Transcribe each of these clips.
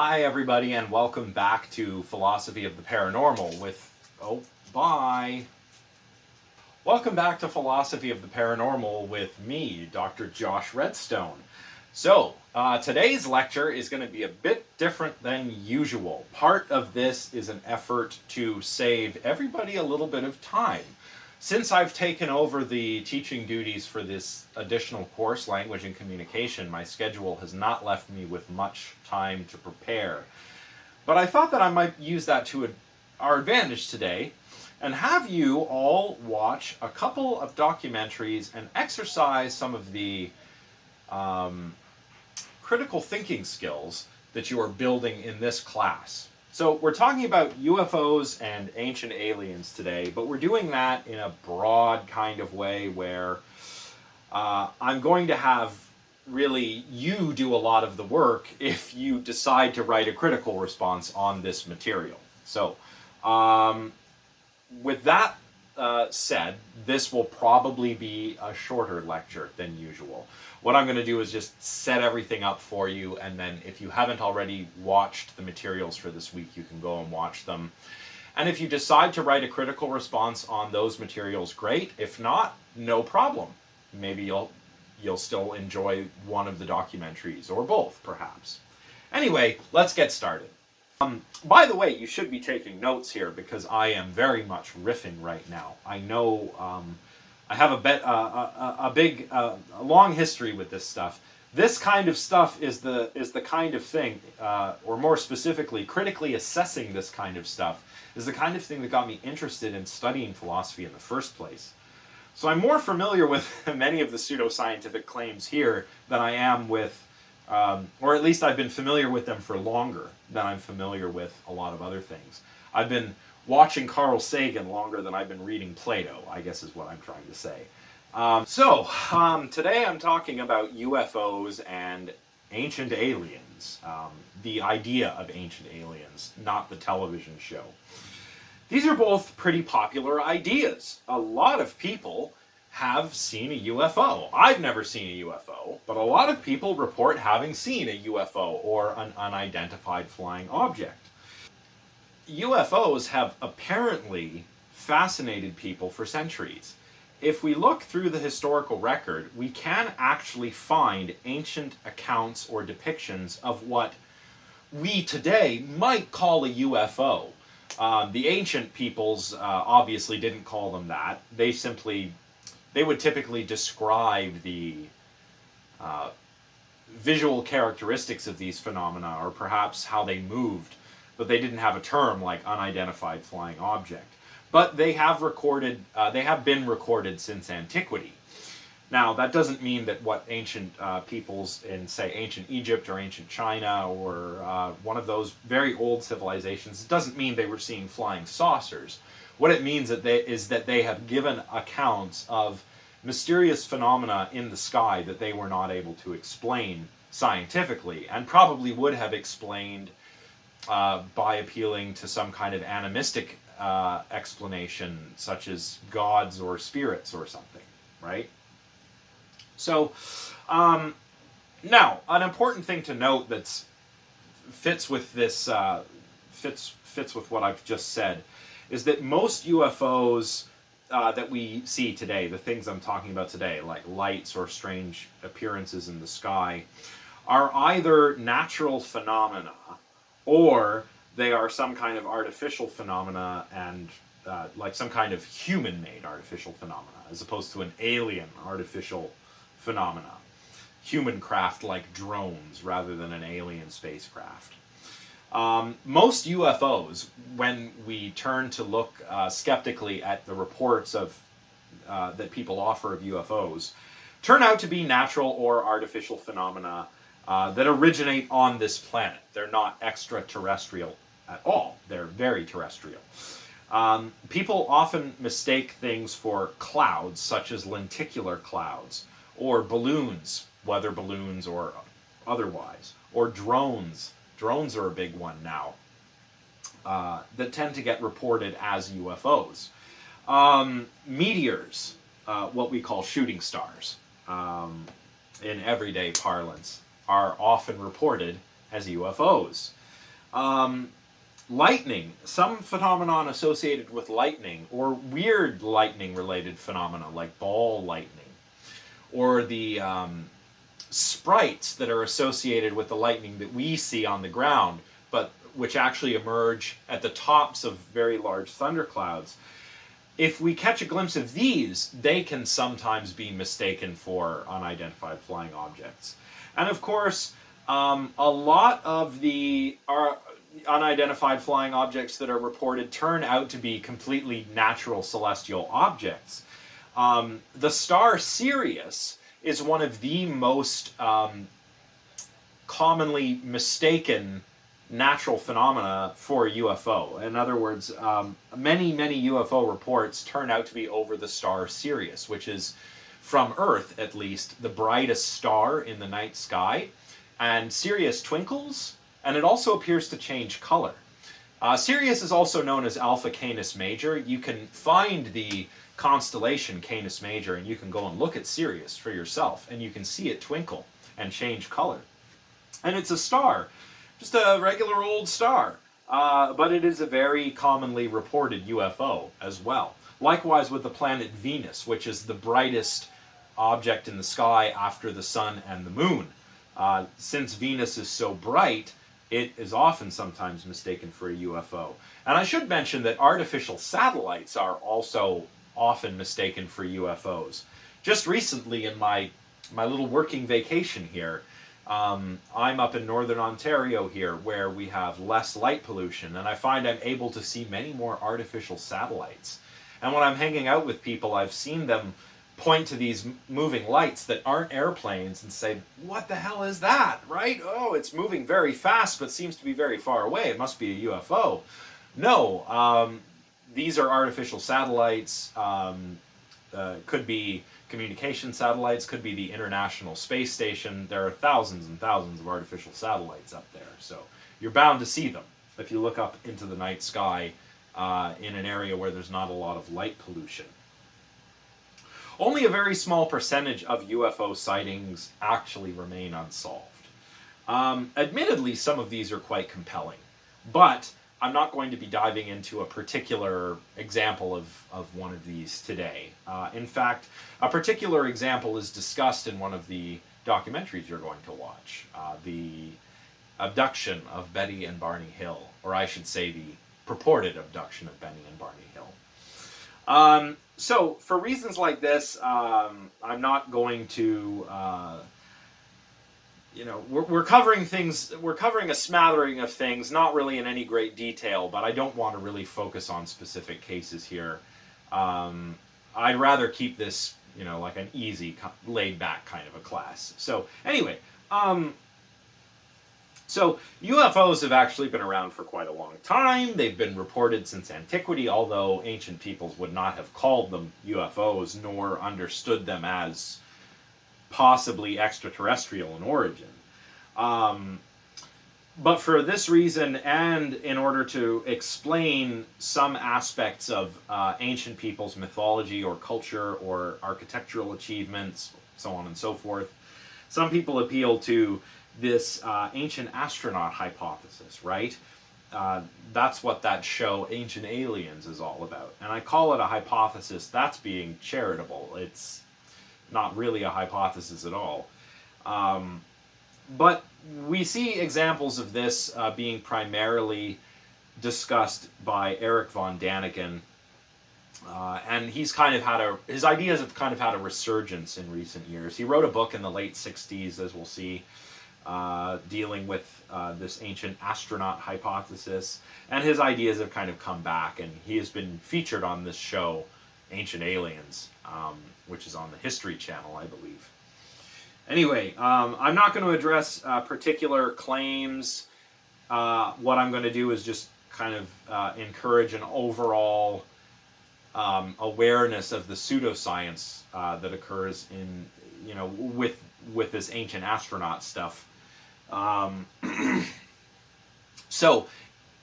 Hi everybody and welcome back to Philosophy of the Paranormal with... oh, bye! Welcome back to Philosophy of the Paranormal with me, Dr. Josh Redstone. So, today's lecture is going to be a bit different than usual. Part of this is an effort to save everybody a little bit of time. Since I've taken over the teaching duties for this additional course, Language and Communication, my schedule has not left me with much time to prepare. But I thought that I might use that to our advantage today and have you all watch a couple of documentaries and exercise some of the critical thinking skills that you are building in this class. So we're talking about UFOs and ancient aliens today, but we're doing that in a broad kind of way where I'm going to have really you do a lot of the work if you decide to write a critical response on this material. So with that said, this will probably be a shorter lecture than usual. What I'm going to do is just set everything up for you, and then if you haven't already watched the materials for this week, you can go and watch them. And if you decide to write a critical response on those materials, great. If not, no problem. Maybe you'll still enjoy one of the documentaries, or both, perhaps. Anyway, let's get started. By the way, you should be taking notes here because I am very much riffing right now. I know I have a long history with this stuff. This kind of stuff is the kind of thing, or more specifically, critically assessing this kind of stuff is the kind of thing that got me interested in studying philosophy in the first place. So I'm more familiar with many of the pseudoscientific claims here than I am with, or at least I've been familiar with them for longer than I'm familiar with a lot of other things. I've been watching Carl Sagan longer than I've been reading Plato, I guess is what I'm trying to say. Today I'm talking about UFOs and ancient aliens. The idea of ancient aliens, not the television show. These are both pretty popular ideas. A lot of people have seen a UFO. I've never seen a UFO, but a lot of people report having seen a UFO or an unidentified flying object. UFOs have apparently fascinated people for centuries. If we look through the historical record, we can actually find ancient accounts or depictions of what we today might call a UFO. The ancient peoples obviously didn't call them that. They would typically describe the visual characteristics of these phenomena, or perhaps how they moved, but they didn't have a term like unidentified flying object. But they have been recorded since antiquity. Now, that doesn't mean that what ancient peoples in, say, ancient Egypt or ancient China or one of those very old civilizations, it doesn't mean they were seeing flying saucers. What it means is that they have given accounts of mysterious phenomena in the sky that they were not able to explain scientifically, and probably would have explained by appealing to some kind of animistic explanation, such as gods or spirits or something, right? So, now, an important thing to note that fits with this, fits with what I've just said, is that most UFOs that we see today, the things I'm talking about today, like lights or strange appearances in the sky, are either natural phenomena or they are some kind of artificial phenomena, and like some kind of human-made artificial phenomena, as opposed to an alien artificial phenomena. Human craft like drones rather than an alien spacecraft. Most UFOs, when we turn to look skeptically at the reports of that people offer of UFOs, turn out to be natural or artificial phenomena that originate on this planet. They're not extraterrestrial at all. They're very terrestrial. People often mistake things for clouds, such as lenticular clouds, or balloons, weather balloons or otherwise, or drones. Drones are a big one now, that tend to get reported as UFOs. Meteors, what we call shooting stars, in everyday parlance, are often reported as UFOs. Lightning, some phenomenon associated with lightning, or weird lightning-related phenomena like ball lightning, or the sprites that are associated with the lightning that we see on the ground, but which actually emerge at the tops of very large thunderclouds. If we catch a glimpse of these, they can sometimes be mistaken for unidentified flying objects. And of course, a lot of the unidentified flying objects that are reported turn out to be completely natural celestial objects. The star Sirius is one of the most commonly mistaken natural phenomena for a UFO. In other words, many UFO reports turn out to be over the star Sirius, which is, from Earth at least, the brightest star in the night sky. And Sirius twinkles, and it also appears to change color. Sirius is also known as Alpha Canis Major. You can find the constellation Canis Major, and you can go and look at Sirius for yourself, and you can see it twinkle and change color. And it's a star, just a regular old star, but it is a very commonly reported UFO as well. Likewise with the planet Venus, which is the brightest object in the sky after the sun and the moon. Since Venus is so bright, it is often sometimes mistaken for a UFO. And I should mention that artificial satellites are also often mistaken for UFOs. Just recently in my little working vacation here, I'm up in northern Ontario here where we have less light pollution, and I find I'm able to see many more artificial satellites. And when I'm hanging out with people, I've seen them point to these moving lights that aren't airplanes and say, what the hell is that, right? Oh, it's moving very fast but seems to be very far away. It must be a UFO. No, these are artificial satellites. Could be communication satellites, could be the International Space Station. There are thousands and thousands of artificial satellites up there, so you're bound to see them if you look up into the night sky in an area where there's not a lot of light pollution. Only a very small percentage of UFO sightings actually remain unsolved. Admittedly, some of these are quite compelling, but I'm not going to be diving into a particular example of one of these today. In fact, a particular example is discussed in one of the documentaries you're going to watch, the abduction of Betty and Barney Hill, or I should say the purported abduction of Betty and Barney Hill. So, for reasons like this, I'm not going to, we're covering things, we're covering a smattering of things, not really in any great detail, but I don't want to really focus on specific cases here. I'd rather keep this, like an easy, laid-back kind of a class. So, anyway, so UFOs have actually been around for quite a long time. They've been reported since antiquity, although ancient peoples would not have called them UFOs nor understood them as possibly extraterrestrial in origin. But for this reason, and in order to explain some aspects of ancient people's mythology or culture or architectural achievements, so on and so forth, some people appeal to this ancient astronaut hypothesis, right? That's what that show, Ancient Aliens, is all about. And I call it a hypothesis. That's being charitable. It's not really a hypothesis at all. But we see examples of this being primarily discussed by Eric von Daniken. And he's kind of had his ideas have kind of had a resurgence in recent years. He wrote a book in the late 60s, as we'll see, dealing with this ancient astronaut hypothesis, and his ideas have kind of come back, and he has been featured on this show, Ancient Aliens, which is on the History Channel, I believe. Anyway, I'm not going to address particular claims. What I'm going to do is just kind of encourage an overall awareness of the pseudoscience that occurs in, with this ancient astronaut stuff. So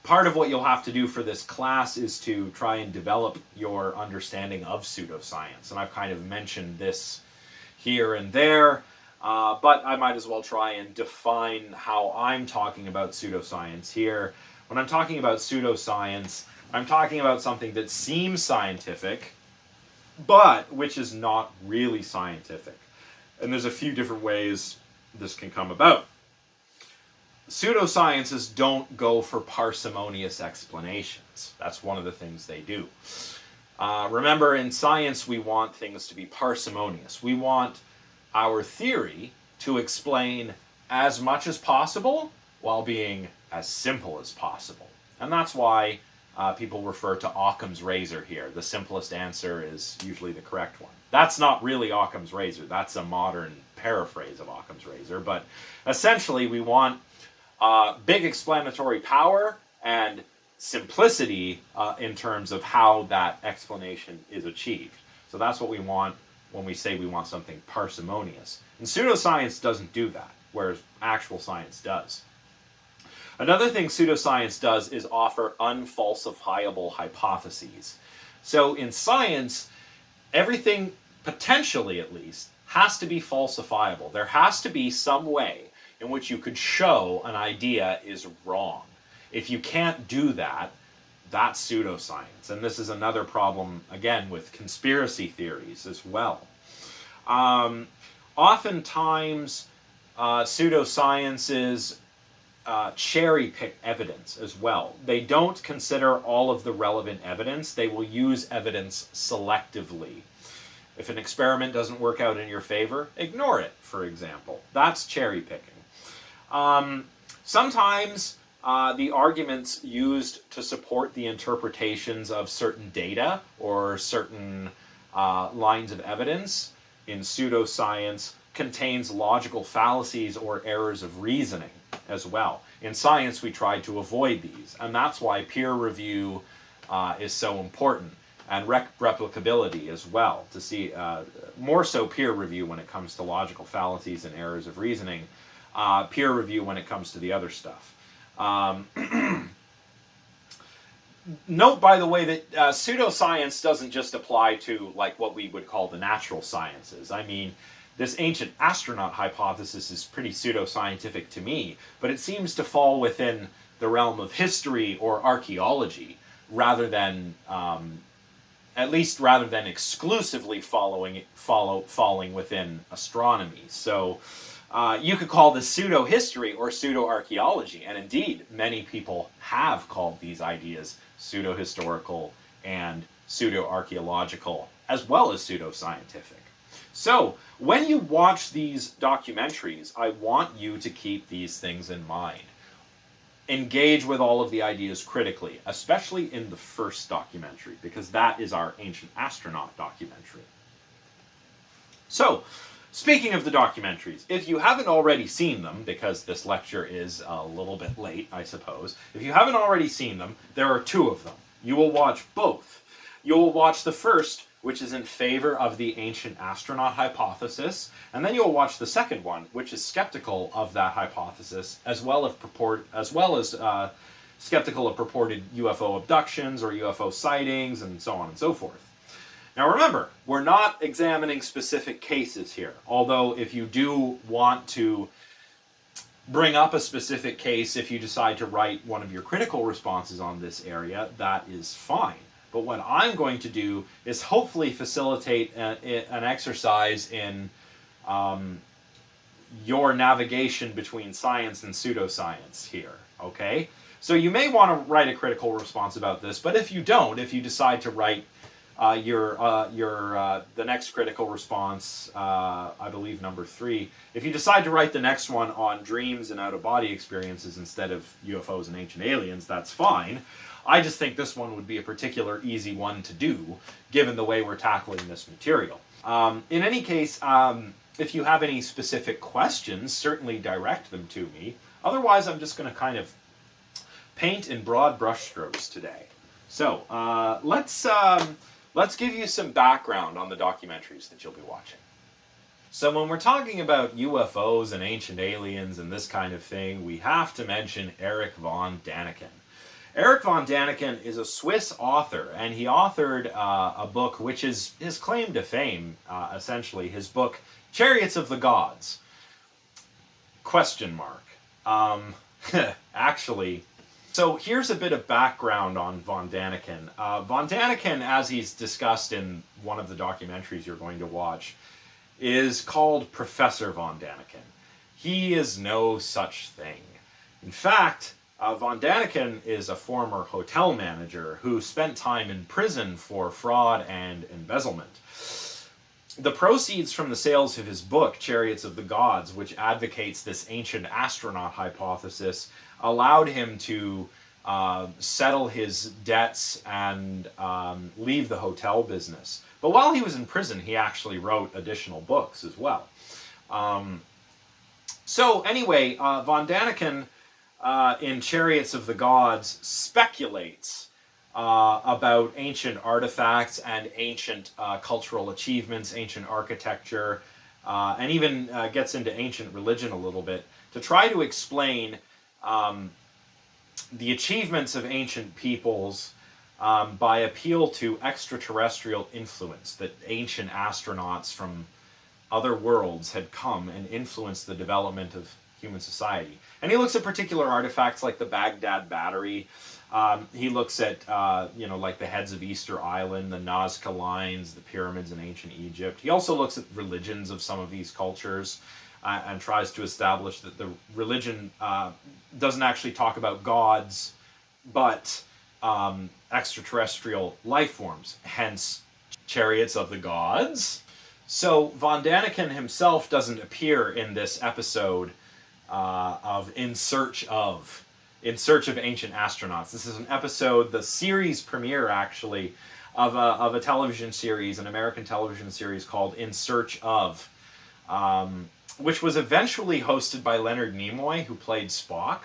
part of what you'll have to do for this class is to try and develop your understanding of pseudoscience. And I've kind of mentioned this here and there. But I might as well try and define how I'm talking about pseudoscience here. When I'm talking about pseudoscience, I'm talking about something that seems scientific, but which is not really scientific. And there's a few different ways this can come about. Pseudosciences don't go for parsimonious explanations. That's one of the things they do. Remember, in science, we want things to be parsimonious. We want our theory to explain as much as possible while being as simple as possible. And that's why people refer to Occam's razor here. The simplest answer is usually the correct one. That's not really Occam's razor. That's a modern paraphrase of Occam's razor. But essentially, we want big explanatory power and simplicity in terms of how that explanation is achieved. So that's what we want when we say we want something parsimonious. And pseudoscience doesn't do that, whereas actual science does. Another thing pseudoscience does is offer unfalsifiable hypotheses. So in science, everything, potentially at least, has to be falsifiable. There has to be some way in which you could show an idea is wrong. If you can't do that, that's pseudoscience. And this is another problem, again, with conspiracy theories as well. Oftentimes, pseudosciences cherry pick evidence as well. They don't consider all of the relevant evidence. They will use evidence selectively. If an experiment doesn't work out in your favor, ignore it, for example. That's cherry picking. Sometimes the arguments used to support the interpretations of certain data or certain lines of evidence in pseudoscience contains logical fallacies or errors of reasoning as well. In science, we try to avoid these, and that's why peer review is so important, and replicability as well, to see more so peer review when it comes to logical fallacies and errors of reasoning, peer review when it comes to the other stuff. Note, by the way, that pseudoscience doesn't just apply to like what we would call the natural sciences. I mean, this ancient astronaut hypothesis is pretty pseudoscientific to me, but it seems to fall within the realm of history or archaeology rather than, at least rather than exclusively falling within astronomy. So you could call this pseudo-history or pseudo-archaeology, and indeed, many people have called these ideas pseudo-historical and pseudo-archaeological, as well as pseudo-scientific. So, when you watch these documentaries, I want you to keep these things in mind. Engage with all of the ideas critically, especially in the first documentary, because that is our ancient astronaut documentary. So, speaking of the documentaries, if you haven't already seen them, because this lecture is a little bit late, I suppose, if you haven't already seen them, there are two of them. You will watch both. You will watch the first, which is in favor of the ancient astronaut hypothesis, and then you'll watch the second one, which is skeptical of that hypothesis, as well as skeptical of purported UFO abductions or UFO sightings, and so on and so forth. Now remember, we're not examining specific cases here, although if you do want to bring up a specific case, if you decide to write one of your critical responses on this area, that is fine. But what I'm going to do is hopefully facilitate an exercise in your navigation between science and pseudoscience here, okay? So you may want to write a critical response about this, but if you don't, if you decide to write the next critical response, I believe number 3, if you decide to write the next one on dreams and out-of-body experiences instead of UFOs and ancient aliens, that's fine. I just think this one would be a particular easy one to do, given the way we're tackling this material. In any case, if you have any specific questions, certainly direct them to me. Otherwise, I'm just going to kind of paint in broad brushstrokes today. So, let's give you some background on the documentaries that you'll be watching. So when we're talking about UFOs and ancient aliens and this kind of thing, we have to mention Erich von Daniken. Erich von Daniken is a Swiss author, and he authored a book which is his claim to fame, essentially, his book, Chariots of the Gods. Question mark. Actually, so here's a bit of background on von Daniken. Von Daniken, as he's discussed in one of the documentaries you're going to watch, is called Professor von Daniken. He is no such thing. In fact, von Daniken is a former hotel manager who spent time in prison for fraud and embezzlement. The proceeds from the sales of his book, Chariots of the Gods, which advocates this ancient astronaut hypothesis, allowed him to settle his debts and leave the hotel business. But while he was in prison, he actually wrote additional books as well. So anyway, von Daniken in Chariots of the Gods speculates about ancient artifacts and ancient cultural achievements, ancient architecture, and even gets into ancient religion a little bit to try to explain the achievements of ancient peoples by appeal to extraterrestrial influence, that ancient astronauts from other worlds had come and influenced the development of human society. And he looks at particular artifacts like the Baghdad Battery. He looks at, like the heads of Easter Island, the Nazca Lines, the pyramids in ancient Egypt. He also looks at religions of some of these cultures and tries to establish that the religion doesn't actually talk about gods, but extraterrestrial life forms, hence Chariots of the Gods. So von Daniken himself doesn't appear in this episode of In Search of Ancient Astronauts. This is an episode, the series premiere actually, of a television series, an American television series called In Search of, which was eventually hosted by Leonard Nimoy, who played Spock.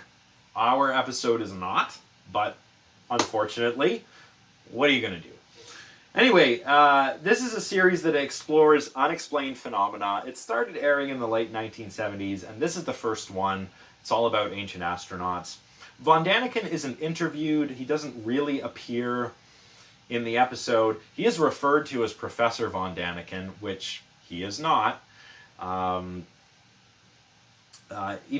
Our episode is not, but unfortunately, what are you going to do? Anyway, this is a series that explores unexplained phenomena. It started airing in the late 1970s, and this is the first one. It's all about ancient astronauts. Von Daniken isn't interviewed. He doesn't really appear in the episode. He is referred to as Professor Von Daniken, which he is not. Even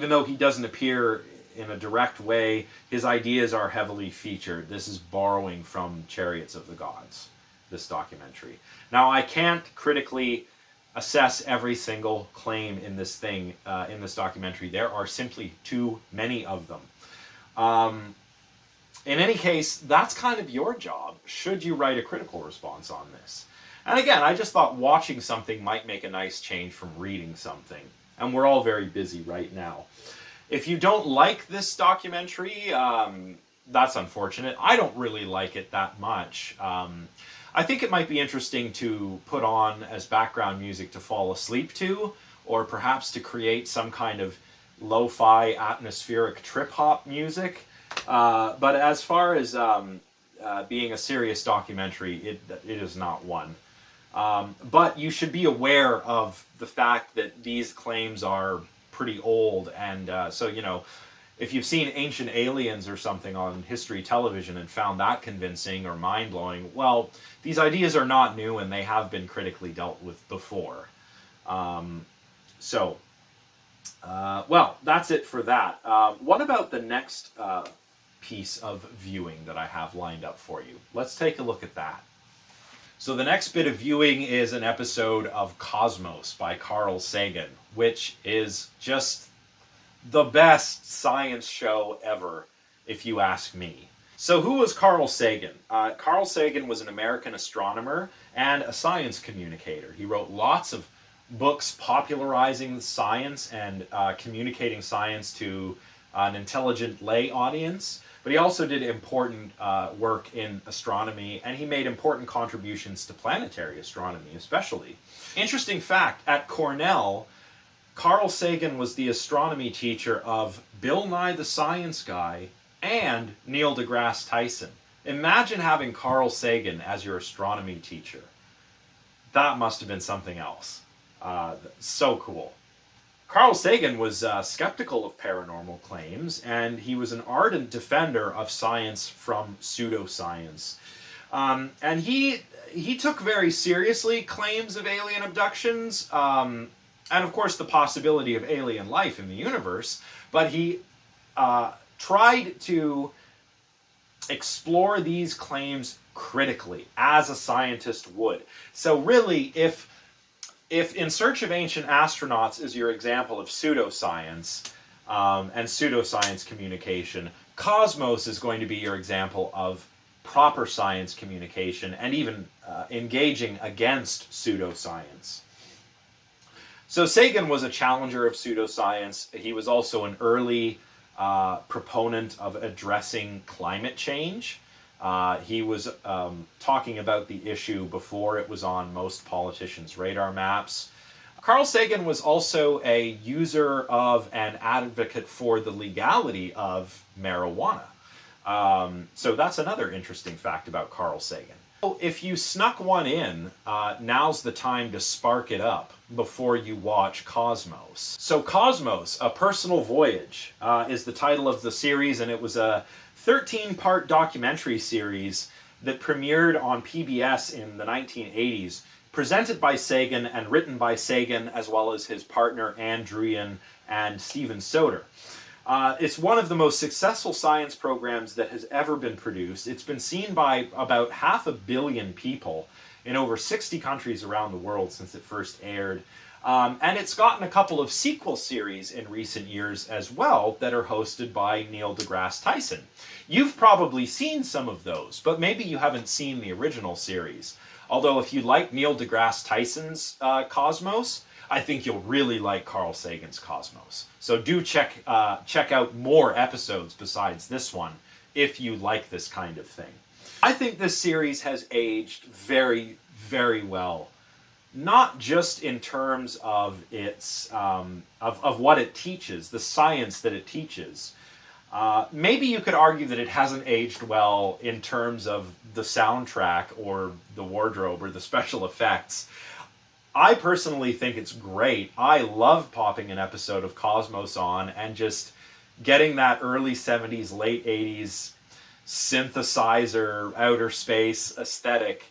though he doesn't appear in a direct way, his ideas are heavily featured. This is borrowing from Chariots of the Gods, this documentary. Now, I can't critically assess every single claim in this thing, in this documentary. There are simply too many of them. In any case, that's kind of your job, should you write a critical response on this. And again, I just thought watching something might make a nice change from reading something. And we're all very busy right now. If you don't like this documentary, that's unfortunate. I don't really like it that much. I think it might be interesting to put on as background music to fall asleep to, or perhaps to create some kind of lo-fi atmospheric trip-hop music. But as far as being a serious documentary, it is not one. But you should be aware of the fact that these claims are pretty old, and so, if you've seen Ancient Aliens or something on History Television and found that convincing or mind-blowing, well, these ideas are not new and they have been critically dealt with before. Well, that's it for that. What about the next piece of viewing that I have lined up for you? Let's take a look at that. So the next bit of viewing is an episode of Cosmos by Carl Sagan, which is just the best science show ever, if you ask me. So who was Carl Sagan? Carl Sagan was an American astronomer and a science communicator. He wrote lots of books popularizing science and communicating science to an intelligent lay audience. But he also did important work in astronomy, and he made important contributions to planetary astronomy, especially. Interesting fact, at Cornell, Carl Sagan was the astronomy teacher of Bill Nye the Science Guy and Neil deGrasse Tyson. Imagine having Carl Sagan as your astronomy teacher. That must have been something else. So cool. Carl Sagan was skeptical of paranormal claims, and he was an ardent defender of science from pseudoscience. And he took very seriously claims of alien abductions. and of course the possibility of alien life in the universe, but he tried to explore these claims critically, as a scientist would. So really, if In Search of Ancient Astronauts is your example of pseudoscience and pseudoscience communication, Cosmos is going to be your example of proper science communication and even engaging against pseudoscience. So Sagan was a challenger of pseudoscience. He was also an early proponent of addressing climate change. He was talking about the issue before it was on most politicians' radar maps. Carl Sagan was also a user of and advocate for the legality of marijuana. So that's another interesting fact about Carl Sagan. If you snuck one in, now's the time to spark it up before you watch Cosmos. So Cosmos, A Personal Voyage, is the title of the series, and it was a 13-part documentary series that premiered on PBS in the 1980s, presented by Sagan and written by Sagan, as well as his partner Ann Druyan and Steven Soter. It's one of the most successful science programs that has ever been produced. It's been seen by about 500 million people in over 60 countries around the world since it first aired. And it's gotten a couple of sequel series in recent years as well that are hosted by Neil deGrasse Tyson. You've probably seen some of those, but maybe you haven't seen the original series. Although if you like Neil deGrasse Tyson's Cosmos, I think you'll really like Carl Sagan's Cosmos. So do check out more episodes besides this one if you like this kind of thing. I think this series has aged very, very well. Not just in terms of its of what it teaches, the science that it teaches. Maybe you could argue that it hasn't aged well in terms of the soundtrack or the wardrobe or the special effects. I personally think it's great. I love popping an episode of Cosmos on and just getting that early 70s, late 80s synthesizer, outer space aesthetic.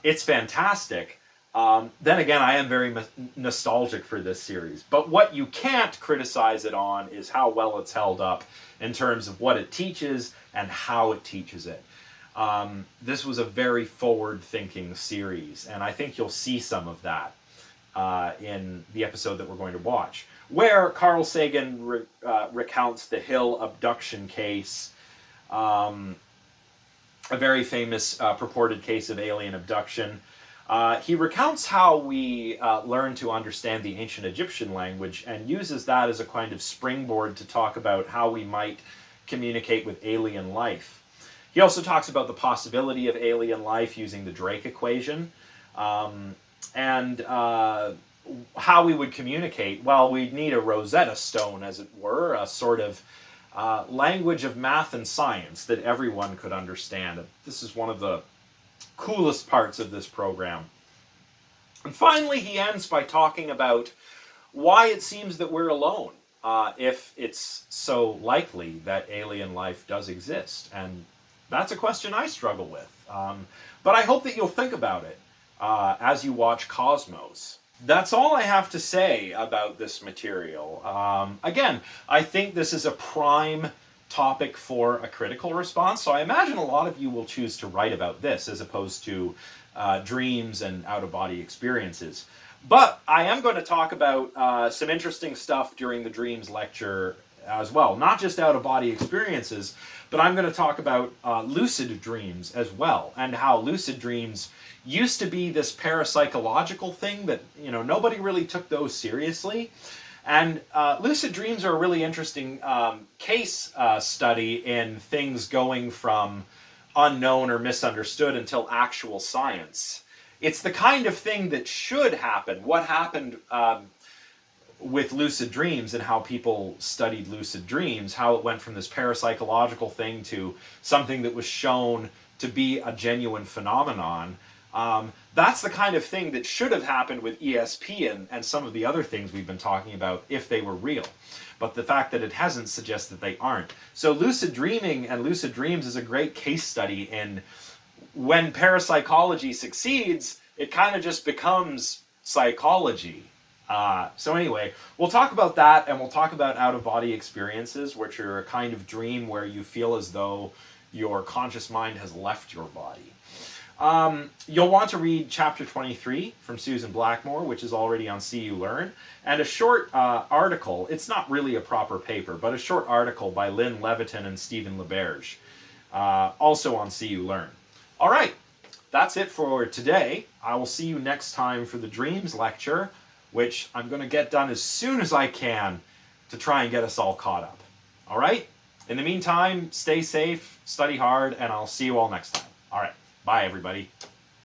It's fantastic. Then again, I am very nostalgic for this series. But what you can't criticize it on is how well it's held up in terms of what it teaches and how it teaches it. This was a very forward-thinking series, and I think you'll see some of that in the episode that we're going to watch, where Carl Sagan recounts the Hill abduction case, a very famous purported case of alien abduction. He recounts how we learn to understand the ancient Egyptian language and uses that as a kind of springboard to talk about how we might communicate with alien life. He also talks about the possibility of alien life using the Drake equation, and how we would communicate. Well, we'd need a Rosetta Stone, as it were, a sort of language of math and science that everyone could understand. This is one of the coolest parts of this program. And finally, he ends by talking about why it seems that we're alone, if it's so likely that alien life does exist. And that's a question I struggle with. But I hope that you'll think about it as you watch Cosmos. That's all I have to say about this material. Again, I think this is a prime topic for a critical response, so I imagine a lot of you will choose to write about this as opposed to dreams and out-of-body experiences. But I am going to talk about some interesting stuff during the dreams lecture as well. Not just out-of-body experiences, but I'm going to talk about lucid dreams as well, and how lucid dreams used to be this parapsychological thing that, nobody really took those seriously. And lucid dreams are a really interesting case study in things going from unknown or misunderstood until actual science. It's the kind of thing that should happen. What happened with lucid dreams and how people studied lucid dreams, how it went from this parapsychological thing to something that was shown to be a genuine phenomenon. That's the kind of thing that should have happened with ESP and some of the other things we've been talking about if they were real. But the fact that it hasn't suggests that they aren't. So lucid dreaming and lucid dreams is a great case study in when parapsychology succeeds, it kind of just becomes psychology. So anyway, we'll talk about that, and we'll talk about out-of-body experiences, which are a kind of dream where you feel as though your conscious mind has left your body. You'll want to read chapter 23 from Susan Blackmore, which is already on See You Learn, and a short article. It's not really a proper paper, but a short article by Lynn Levitin and Stephen LeBerge, also on See You Learn. All right, that's it for today. I will see you next time for the Dreams lecture, which I'm going to get done as soon as I can to try and get us all caught up. All right? In the meantime, stay safe, study hard, and I'll see you all next time. All right. Bye, everybody.